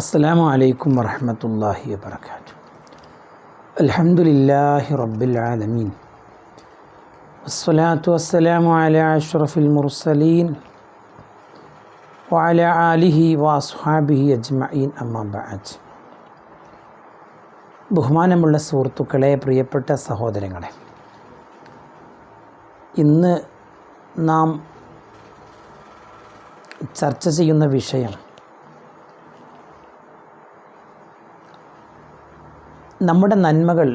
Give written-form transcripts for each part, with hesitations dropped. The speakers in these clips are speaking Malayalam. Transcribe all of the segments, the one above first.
അസ്സലാമു അലൈക്കും വറഹ്മത്തുള്ളാഹി വബറകാതുഹു. അൽഹംദുലില്ലാഹി റബ്ബിൽ ആലമീൻ വസ്സലാത്തു വസ്സലാമു അലാ അഷ്റഫിൽ മുർസലീൻ വഅലാ ആലിഹി വഅസ്ഹാബിഹി അജ്മഈൻ അമ്മാ ബഅദ്. ബഹുമാനമുള്ള സുഹൃത്തുക്കളെ, പ്രിയപ്പെട്ട സഹോദരങ്ങളെ, ഇന്ന് നാം ചർച്ച ചെയ്യുന്ന വിഷയം നമ്മുടെ നന്മകൾ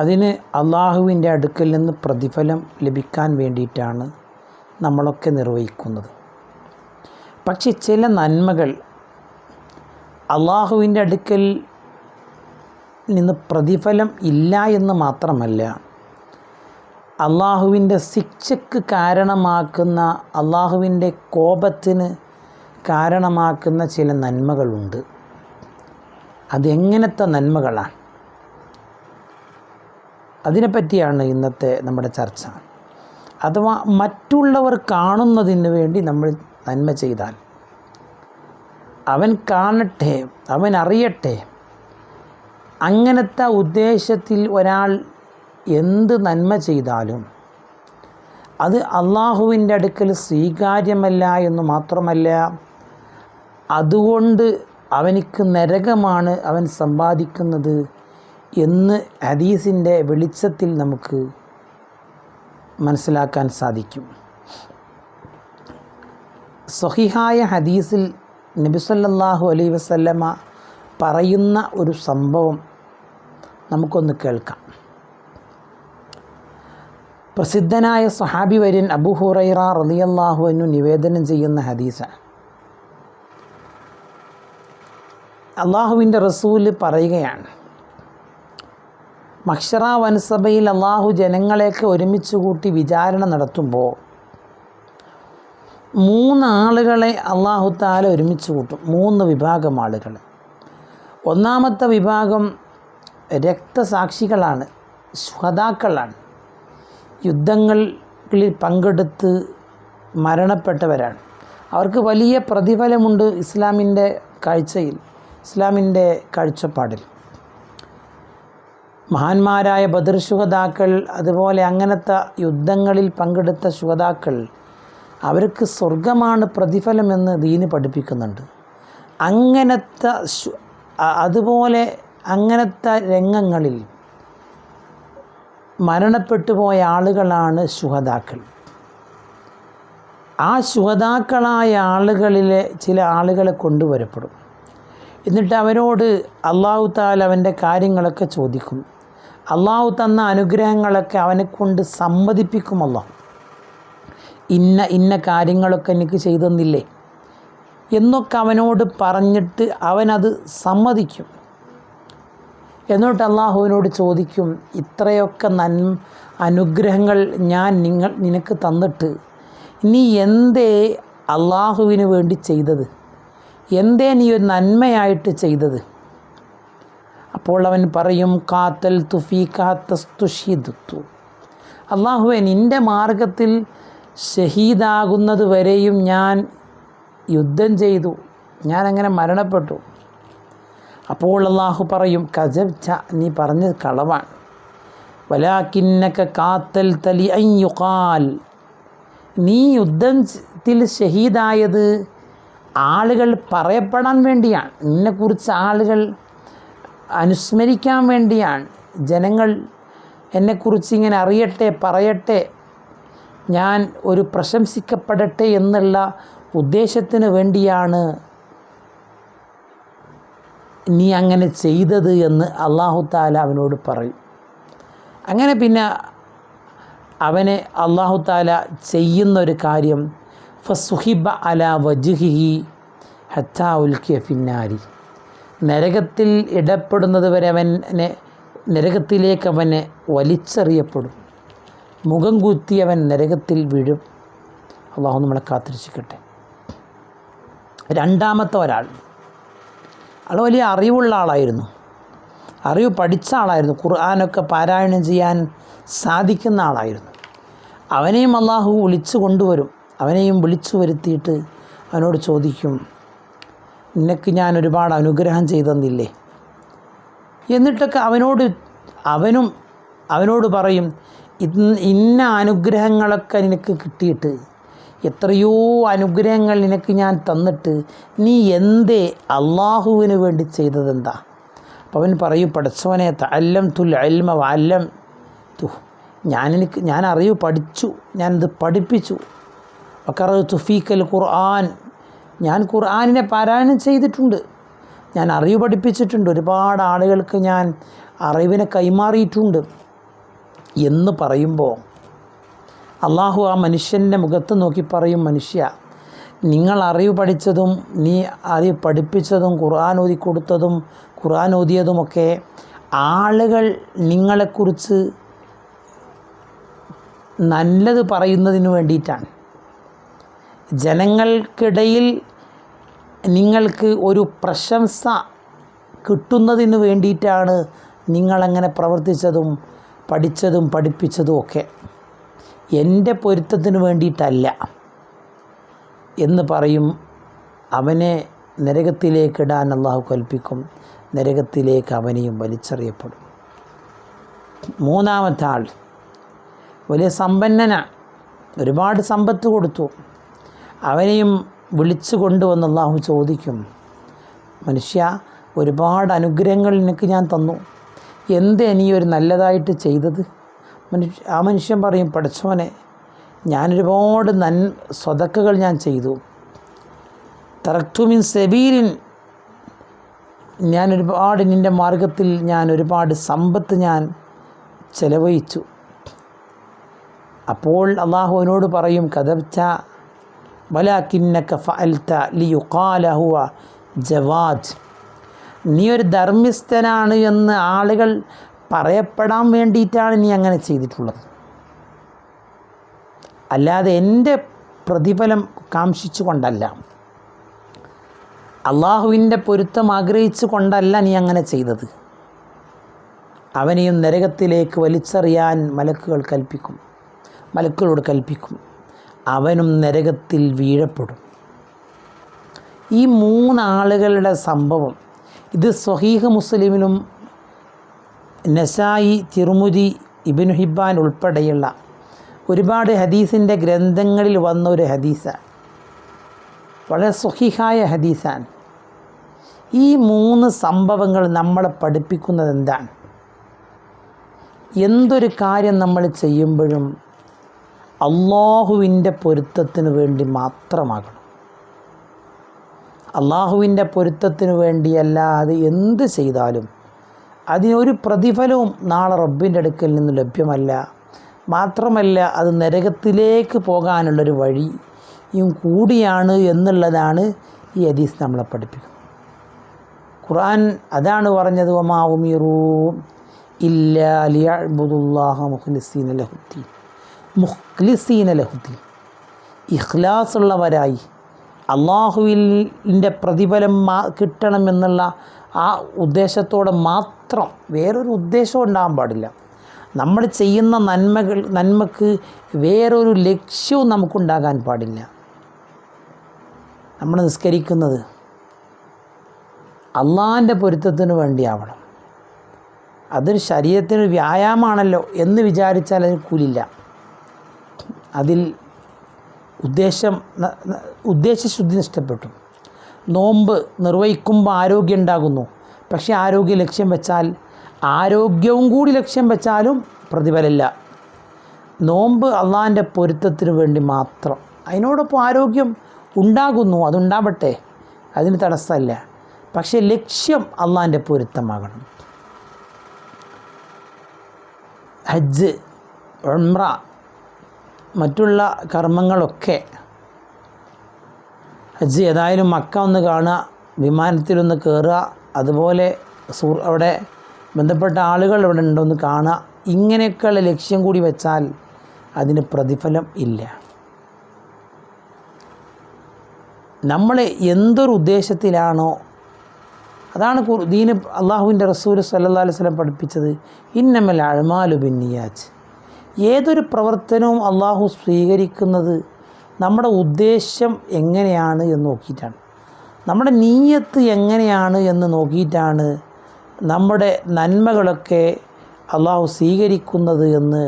അതിന് അള്ളാഹുവിൻ്റെ അടുക്കൽ നിന്ന് പ്രതിഫലം ലഭിക്കാൻ വേണ്ടിയിട്ടാണ് നമ്മളൊക്കെ നിർവഹിക്കുന്നത്. പക്ഷെ ചില നന്മകൾ അള്ളാഹുവിൻ്റെ അടുക്കൽ നിന്ന് പ്രതിഫലം ഇല്ല എന്ന് മാത്രമല്ല, അള്ളാഹുവിൻ്റെ ശിക്ഷയ്ക്ക് കാരണമാക്കുന്ന, അള്ളാഹുവിൻ്റെ കോപത്തിന് കാരണമാക്കുന്ന ചില നന്മകളുണ്ട്. അതെങ്ങനത്തെ നന്മകളാണ്? അതിനെപ്പറ്റിയാണ് ഇന്നത്തെ നമ്മുടെ ചർച്ച. അഥവാ മറ്റുള്ളവർ കാണുന്നതിന് വേണ്ടി നമ്മൾ നന്മ ചെയ്താൽ, അവൻ കാണട്ടെ, അവൻ അറിയട്ടെ, അങ്ങനത്തെ ഉദ്ദേശത്തിൽ ഒരാൾ എന്ത് നന്മ ചെയ്താലും അത് അള്ളാഹുവിൻ്റെ അടുക്കൽ സ്വീകാര്യമല്ല എന്ന് മാത്രമല്ല, അതുകൊണ്ട് അവനിക്ക് നരകമാണ് അവൻ സമ്പാദിക്കുന്നത് എന്ന് ഹദീസിൻ്റെ വെളിച്ചത്തിൽ നമുക്ക് മനസ്സിലാക്കാൻ സാധിക്കും. സ്വഹീഹായ ഹദീസിൽ നബി സല്ലല്ലാഹു അലൈഹി വസല്ലമ പറയുന്ന ഒരു സംഭവം നമുക്കൊന്ന് കേൾക്കാം. പ്രസിദ്ധനായ സ്വഹാബി വര്യൻ അബൂ ഹുറൈറ റളിയല്ലാഹു അൻഹു നിവേദനം ചെയ്യുന്ന ഹദീസാണ്. അള്ളാഹുവിൻ്റെ റസൂല് പറയുകയാണ്, മഹ്ശറ വൻസഭയിൽ അള്ളാഹു ജനങ്ങളെയൊക്കെ ഒരുമിച്ച് കൂട്ടി വിചാരണ നടത്തുമ്പോൾ 3 ആളുകളെ അള്ളാഹു താല ഒരുമിച്ച് കൂട്ടും. 3 വിഭാഗം ആളുകൾ. ഒന്നാമത്തെ വിഭാഗം രക്തസാക്ഷികളാണ്, ശുഹദാക്കളാണ്, യുദ്ധങ്ങളിൽ പങ്കെടുത്ത് മരണപ്പെട്ടവരാണ്. അവർക്ക് വലിയ പ്രതിഫലമുണ്ട് ഇസ്ലാമിൻ്റെ കാഴ്ചയിൽ, ഇസ്ലാമിൻ്റെ കാഴ്ചപ്പാടിൽ. മഹാന്മാരായ ബദർ ശുഹദാക്കൾ, അതുപോലെ അങ്ങനത്തെ യുദ്ധങ്ങളിൽ പങ്കെടുത്ത ശുഹദാക്കൾ, അവർക്ക് സ്വർഗമാണ് പ്രതിഫലമെന്ന് ദീന് പഠിപ്പിക്കുന്നുണ്ട്. അതുപോലെ അങ്ങനത്തെ രംഗങ്ങളിൽ മരണപ്പെട്ടു പോയ ആളുകളാണ് ശുഹദാക്കൾ. ആ ശുഹദാക്കളായ ആളുകളിലെ ചില ആളുകളെ കൊണ്ടുവരപ്പെടും. എന്നിട്ട് അവരോട് അള്ളാഹു താല അവൻ്റെ കാര്യങ്ങളൊക്കെ ചോദിക്കും. അള്ളാഹു തന്ന അനുഗ്രഹങ്ങളൊക്കെ അവനെക്കൊണ്ട് സമ്മതിപ്പിക്കുമല്ലോ. ഇന്ന കാര്യങ്ങളൊക്കെ എനിക്ക് ചെയ്തെന്നില്ലേ എന്നൊക്കെ അവനോട് പറഞ്ഞിട്ട് അവനത് സമ്മതിക്കും. എന്നിട്ട് അള്ളാഹുവിനോട് ചോദിക്കും, ഇത്രയൊക്കെ അനുഗ്രഹങ്ങൾ ഞാൻ നിനക്ക് തന്നിട്ട് നീ എന്തേ അള്ളാഹുവിന് വേണ്ടി ചെയ്തത്? എന്തേ നീ ഒരു നന്മയായിട്ട് ചെയ്തത്? അപ്പോൾ അവൻ പറയും, കാത്തൽ തുഫീഖത്തുഷിദുത്തു, അള്ളാഹുവേ, നിൻ്റെ മാർഗത്തിൽ ഷഹീദാകുന്നത് വരെയും ഞാൻ യുദ്ധം ചെയ്തു, ഞാൻ അങ്ങനെ മരണപ്പെട്ടു. അപ്പോൾ അള്ളാഹു പറയും, കസബ്ത, നീ പറഞ്ഞത് കളവാണ്. വലാകിന്നക കാത്തൽ തലി അൻ യുഖാൽ, നീ യുദ്ധത്തിൽ ഷഹീദായത് ആളുകൾ പറയപ്പെടാൻ വേണ്ടിയാണ്, നിന്നെക്കുറിച്ച് ആളുകൾ അനുസ്മരിക്കാൻ വേണ്ടിയാണ്. ജനങ്ങൾ എന്നെക്കുറിച്ച് ഇങ്ങനെ അറിയട്ടെ, പറയട്ടെ, ഞാൻ ഒരു പ്രശംസിക്കപ്പെടട്ടെ എന്നുള്ള ഉദ്ദേശത്തിന് വേണ്ടിയാണ് നീ അങ്ങനെ ചെയ്തത് എന്ന് അള്ളാഹു താല അവനോട് പറയും. അങ്ങനെ പിന്നെ അവനെ അള്ളാഹു താല ചെയ്യുന്നൊരു കാര്യം, ഫസുഹിബ അലാ വജ്ഹിഹി ഹത്താ ഉൽഖിയ ഫിന്നാരി, നരകത്തിൽ ഇടപെടുന്നത് വരെ നരകത്തിലേക്ക് അവനെ വലിച്ചെറിയപ്പെടും. മുഖം കുത്തി അവൻ നരകത്തിൽ വീഴും. അള്ളാഹു നമ്മളെ കാത്തിരക്ഷിക്കട്ടെ. രണ്ടാമത്തെ ഒരാൾ വലിയ അറിവുള്ള ആളായിരുന്നു, അറിവ് പഠിച്ച ആളായിരുന്നു, ഖുർആനൊക്കെ പാരായണം ചെയ്യാൻ സാധിക്കുന്ന ആളായിരുന്നു. അവനെയും അള്ളാഹു വിളിച്ചു കൊണ്ടുവരും. അവനെയും വിളിച്ചു വരുത്തിയിട്ട് അവനോട് ചോദിക്കും, നിനക്ക് ഞാൻ ഒരുപാട് അനുഗ്രഹം ചെയ്തു തന്നില്ലേ? എന്നിട്ടൊക്കെ അവനോട് പറയും, ഇന്ന അനുഗ്രഹങ്ങളൊക്കെ നിനക്ക് കിട്ടിയിട്ട്, എത്രയോ അനുഗ്രഹങ്ങൾ നിനക്ക് ഞാൻ തന്നിട്ട് നീ എന്തേ അള്ളാഹുവിന് വേണ്ടി ചെയ്തതെന്താ? അപ്പോൾ അവൻ പറയും, പടച്ചവനെ തഅല്ലംതുൽ ഇൽമ വഅല്ലംതു, ഞാൻ അറിവ് പഠിച്ചു, ഞാനിത് പഠിപ്പിച്ചു. വഖറഅതു ഫീക്കൽ ഖുർആൻ, ഞാൻ ഖുർആനിനെ പാരായണം ചെയ്തിട്ടുണ്ട്, ഞാൻ അറിവ് പഠിപ്പിച്ചിട്ടുണ്ട്, ഒരുപാട് ആളുകൾക്ക് ഞാൻ അറിവിനെ കൈമാറിയിട്ടുണ്ട് എന്ന് പറയുമ്പോൾ അള്ളാഹു ആ മനുഷ്യൻ്റെ മുഖത്ത് നോക്കി പറയും, മനുഷ്യ, നിങ്ങൾ അറിവ് പഠിച്ചതും നീ അറിവ് പഠിപ്പിച്ചതും ഖുർആൻ ഓതി കൊടുത്തതും ഖുർആൻ ഓതിയതുമൊക്കെ ആളുകൾ നിങ്ങളെക്കുറിച്ച് നല്ലത് പറയുന്നതിന് വേണ്ടിയിട്ടാണ്. ജനങ്ങൾക്കിടയിൽ നിങ്ങൾക്ക് ഒരു പ്രശംസ കിട്ടുന്നതിന് വേണ്ടിയിട്ടാണ് നിങ്ങളങ്ങനെ പ്രവർത്തിച്ചതും പഠിച്ചതും പഠിപ്പിച്ചതും ഒക്കെ, എൻ്റെ പൊരുത്തത്തിന് വേണ്ടിയിട്ടല്ല എന്ന് പറയും. അവനെ നരകത്തിലേക്കിടാൻ അള്ളാഹു കൽപ്പിക്കും. നരകത്തിലേക്ക് അവനെയും വലിച്ചെറിയപ്പെടും. മൂന്നാമത്തെ ആൾ വലിയ സമ്പന്നനാണ്, ഒരുപാട് സമ്പത്ത് കൊടുത്തു. അവനെയും വിളിച്ചു കൊണ്ടുവന്ന് അള്ളാഹു ചോദിക്കും, മനുഷ്യ, ഒരുപാട് അനുഗ്രഹങ്ങൾ നിനക്ക് ഞാൻ തന്നു, എന്തേ നീ ഒരു നല്ലതായിട്ട് ചെയ്തത്? ആ മനുഷ്യൻ പറയും, പടച്ചോനെ, ഞാനൊരുപാട് സ്വതക്കകൾ ഞാൻ ചെയ്തു. തറക്തു മിൻ സബീലിൻ, ഞാൻ ഒരുപാട് നിൻ്റെ മാർഗത്തിൽ ഞാൻ ഒരുപാട് സമ്പത്ത് ഞാൻ ചെലവഴിച്ചു. അപ്പോൾ അള്ളാഹു അവനോട് പറയും, കദബ്ത വലാകിന്നക ഫഅൽത ലിയുഖാല ഹുവ ജവാദ്, നീ ഒരു ധർമ്മിഷ്ഠനാണ് എന്ന് ആളുകൾ പറയപ്പെടാൻ വേണ്ടിയിട്ടാണ് നീ അങ്ങനെ ചെയ്തിട്ടുള്ളത്, അല്ലാതെ എൻ്റെ പ്രതിഫലം കാംക്ഷിച്ചു കൊണ്ടല്ല, അള്ളാഹുവിൻ്റെ പൊരുത്തം ആഗ്രഹിച്ചു കൊണ്ടല്ല നീ അങ്ങനെ ചെയ്തത്. അവനെയും നരകത്തിലേക്ക് വലിച്ചെറിയാൻ മലക്കുകളോട് കൽപ്പിക്കും. അവനും നരകത്തിൽ വീഴപ്പെടും. ഈ മൂന്നാളുകളുടെ സംഭവം ഇത് സ്വഹീഹ് മുസ്ലിമിലും നസായി, തിർമുദി, ഇബ്നു ഹിബ്ബാൻ ഉൾപ്പെടെയുള്ള ഒരുപാട് ഹദീസിൻ്റെ ഗ്രന്ഥങ്ങളിൽ വന്ന ഒരു ഹദീസാണ്. വളരെ സ്വഹീഹായ ഹദീസാണ്. ഈ മൂന്ന് സംഭവങ്ങൾ നമ്മളെ പഠിപ്പിക്കുന്നത് എന്താണ്? എന്തൊരു കാര്യം നമ്മൾ ചെയ്യുമ്പോഴും അള്ളാഹുവിൻ്റെ പൊരുത്തത്തിന് വേണ്ടി മാത്രമാകണം. അള്ളാഹുവിൻ്റെ പൊരുത്തത്തിന് വേണ്ടിയല്ലാതെ എന്ത് ചെയ്താലും അതിനൊരു പ്രതിഫലവും നാളെ റബ്ബിൻ്റെ അടുക്കൽ നിന്ന് ലഭ്യമല്ല. മാത്രമല്ല, അത് നരകത്തിലേക്ക് പോകാനുള്ളൊരു വഴിയും കൂടിയാണ് എന്നുള്ളതാണ് ഈ ഹദീസ് നമ്മളെ പഠിപ്പിക്കുന്നത്. ഖുർആൻ അതാണ് പറഞ്ഞത്, വമാ ഉമിറൂ ഇല്ലാ ലിയഅ്ബുദുല്ലാഹ മുഖ്ലിസീന ലഹുദ്ദീൻ, ഇഖ്ലാസുള്ളവരായി അള്ളാഹുവിൻ്റെ പ്രതിഫലം കിട്ടണമെന്നുള്ള ആ ഉദ്ദേശത്തോടെ മാത്രം, വേറൊരു ഉദ്ദേശവും ഉണ്ടാകാൻ പാടില്ല. നമ്മൾ ചെയ്യുന്ന നന്മക്ക് വേറൊരു ലക്ഷ്യവും നമുക്കുണ്ടാകാൻ പാടില്ല. നമ്മൾ നിസ്കരിക്കുന്നത് അള്ളാഹിൻ്റെ പൊരുത്തത്തിന് വേണ്ടിയാവണം. അതൊരു ശരീരത്തിന് വ്യായാമമാണല്ലോ എന്ന് വിചാരിച്ചാൽ അതിന് കൂലില്ല. അതിൽ ഉദ്ദേശശുദ്ധി നഷ്ടപ്പെട്ടു. നോമ്പ് നിർവഹിക്കുമ്പോൾ ആരോഗ്യം ഉണ്ടാകുന്നു, പക്ഷേ ആരോഗ്യ ലക്ഷ്യം വെച്ചാൽ, ആരോഗ്യവും കൂടി ലക്ഷ്യം വെച്ചാലും പ്രതിഫലമില്ല. നോമ്പ് അള്ളാഹിൻ്റെ പൊരുത്തത്തിന് വേണ്ടി മാത്രം, അതിനോടൊപ്പം ആരോഗ്യം ഉണ്ടാകുന്നു, അതുണ്ടാവട്ടെ, അതിന് തടസ്സമല്ല, പക്ഷേ ലക്ഷ്യം അള്ളാഹിൻ്റെ പൊരുത്തമാകണം. ഹജ്ജ്, ഉംറ, മറ്റുള്ള കർമ്മങ്ങളൊക്കെ, ഹജ്ജ് ഏതായാലും മക്ക ഒന്ന് കാണുക, വിമാനത്തിലൊന്ന് കയറുക, അതുപോലെ അവിടെ ബന്ധപ്പെട്ട ആളുകൾ ഇവിടെ ഉണ്ടോന്ന് കാണുക, ഇങ്ങനെയൊക്കെയുള്ള ലക്ഷ്യം കൂടി വെച്ചാൽ അതിന് പ്രതിഫലം ഇല്ല. നമ്മൾ എന്തൊരു ഉദ്ദേശത്തിലാണോ, അതാണ് ദീന് അള്ളാഹുവിൻ്റെ റസൂൽ സല്ലല്ലാഹു അലൈഹി വസല്ലം പഠിപ്പിച്ചത്, ഇന്നമൽ അഅ്മാലു ബിന്നിയാത്ത്. ഏതൊരു പ്രവർത്തനവും അള്ളാഹു സ്വീകരിക്കുന്നത് നമ്മുടെ ഉദ്ദേശം എങ്ങനെയാണ് എന്ന് നോക്കിയിട്ടാണ്. നമ്മുടെ നീയത്ത് എങ്ങനെയാണ് എന്ന് നോക്കിയിട്ടാണ് നമ്മുടെ നന്മകളൊക്കെ അള്ളാഹു സ്വീകരിക്കുന്നത് എന്ന്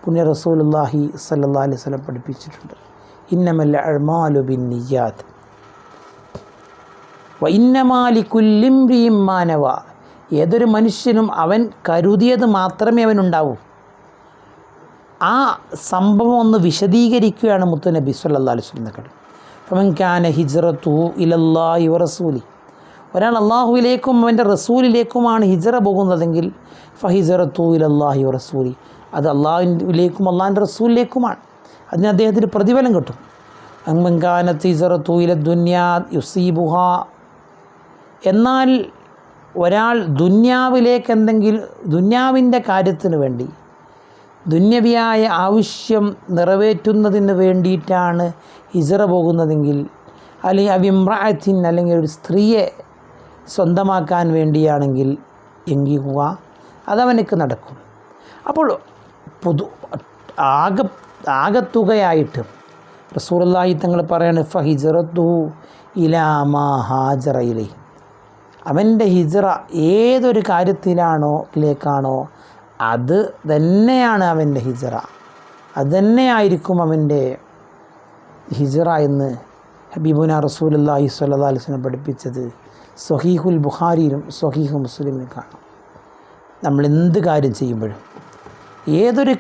പുണ്യ റസൂലുള്ളാഹി സ്വല്ലല്ലാഹി അലൈഹി വസല്ലം പഠിപ്പിച്ചിട്ടുണ്ട്. ഇന്നമൽ അഅ്മാലു ബിന്നിയ്യാത്ത് വ ഇന്നമാ ലികുല്ലി ഇംറിഇൻ മാ നവ. ഏതൊരു മനുഷ്യനും അവൻ കരുതിയത് മാത്രമേ അവനുണ്ടാവൂ. ആ സംഭവം ഒന്ന് വിശദീകരിക്കുകയാണ് മുത്തുനബി സ്വല്ലല്ലാഹി അലൈഹി വസല്ലം. ഫമൻ കാന ഹിജ്റതുഹു ഇലല്ലാഹി വറസൂലി. ഒരാൾ അള്ളാഹുവിലേക്കും അവൻ്റെ റസൂലിലേക്കുമാണ് ഹിജ്റ പോകുന്നതെങ്കിൽ ഫഹിജ്റതുഹു ഇലല്ലാഹി വറസൂലി, അത് അള്ളാഹുവിലേക്കും അള്ളാഹിൻ്റെ റസൂലിലേക്കുമാണ്. അതിന് അദ്ദേഹത്തിന് പ്രതിഫലം കിട്ടും. അമൻ കാനത് ഹിജ്റതുഹു ഇലദ്ദുന്യാ യുസീബുഹാ. എന്നാൽ ഒരാൾ ദുന്യാവിൻ്റെ കാര്യത്തിന് വേണ്ടി, ദുന്യവിയായ ആവശ്യം നിറവേറ്റുന്നതിന് വേണ്ടിയിട്ടാണ് ഹിജ്റ പോകുന്നതെങ്കിൽ, അല്ലെങ്കിൽ അവിമ്രാഅത്തിൻ, അല്ലെങ്കിൽ ഒരു സ്ത്രീയെ സ്വന്തമാക്കാൻ വേണ്ടിയാണെങ്കിൽ എങ്കിക്കുക, അതവനക്ക് നടക്കും. അപ്പോൾ ആകത്തുകയായിട്ട് റസൂലുള്ളാഹി തങ്ങൾ പറയാണ് ഫഹിജ്റതുഹു ഇലാ മാ ഹാജറ ഇലൈഹി. അവൻ്റെ ഹിജ്റ ഏതൊരു കാര്യത്തിലേക്കാണോ അത് തന്നെയാണ് അവൻ്റെ ഹിജ്റ, അത് തന്നെയായിരിക്കും അവൻ്റെ ഹിജ്റ എന്ന് ഹബീബുന റസൂലുള്ളാഹി സ്വല്ലല്ലാഹി അലൈഹി വസല്ലം പഠിപ്പിച്ചത് സ്വഹീഹുൽ ബുഖാരിയിലും സ്വഹീഹു മുസ്ലിമിലും കാണാം. നമ്മൾ എന്ത് കാര്യം ചെയ്യുമ്പോഴും, ഏതൊരു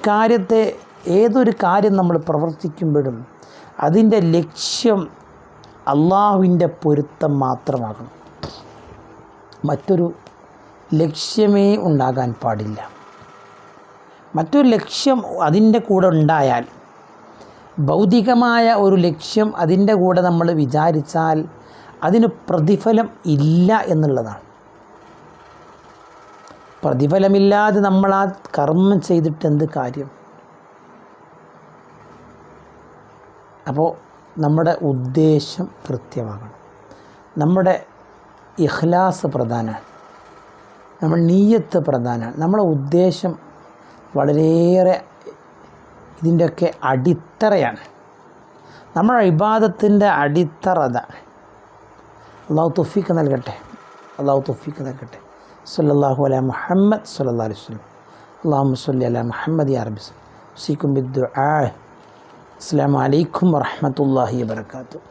കാര്യം നമ്മൾ പ്രവർത്തിക്കുമ്പോഴും അതിൻ്റെ ലക്ഷ്യം അള്ളാഹുവിൻ്റെ പൊരുത്തം മാത്രമാകണം. മറ്റൊരു ലക്ഷ്യമേ ഉണ്ടാകാൻ പാടില്ല. മറ്റൊരു ലക്ഷ്യം അതിൻ്റെ കൂടെ ഉണ്ടായാൽ, ഭൗതികമായ ഒരു ലക്ഷ്യം അതിൻ്റെ കൂടെ നമ്മൾ വിചാരിച്ചാൽ അതിന് പ്രതിഫലം ഇല്ല എന്നുള്ളതാണ്. പ്രതിഫലമില്ലാതെ നമ്മൾ ആ കർമ്മം ചെയ്തിട്ട് എന്ത് കാര്യം? അപ്പോൾ നമ്മുടെ ഉദ്ദേശം കൃത്യമാകണം. നമ്മുടെ ഇഖ്ലാസ് പ്രധാനമാണ്, നമ്മുടെ നീയത്ത് പ്രധാനമാണ്. നമ്മുടെ ഉദ്ദേശം വളരെയേറെ ഇതിൻ്റെയൊക്കെ അടിത്തറയാണ്. നമ്മുടെ ഇബാദത്തിൻ്റെ അടിത്തറ അതാണ്. അള്ളാഹു തൗഫീഖ് നൽകട്ടെ. സല്ലല്ലാഹു അലാ മുഹമ്മദ് സല്ലല്ലാഹു അലൈഹി വസല്ലം. അല്ലാഹുമ്മ സ്വല്ലി അലാ മുഹമ്മദ് യാ റബ്ബി. ഉസീകും ബിദ്ദുആ. അസ്സലാമു അലൈക്കും വറഹ്മത്തുള്ളാഹി വബറകാതുഹു.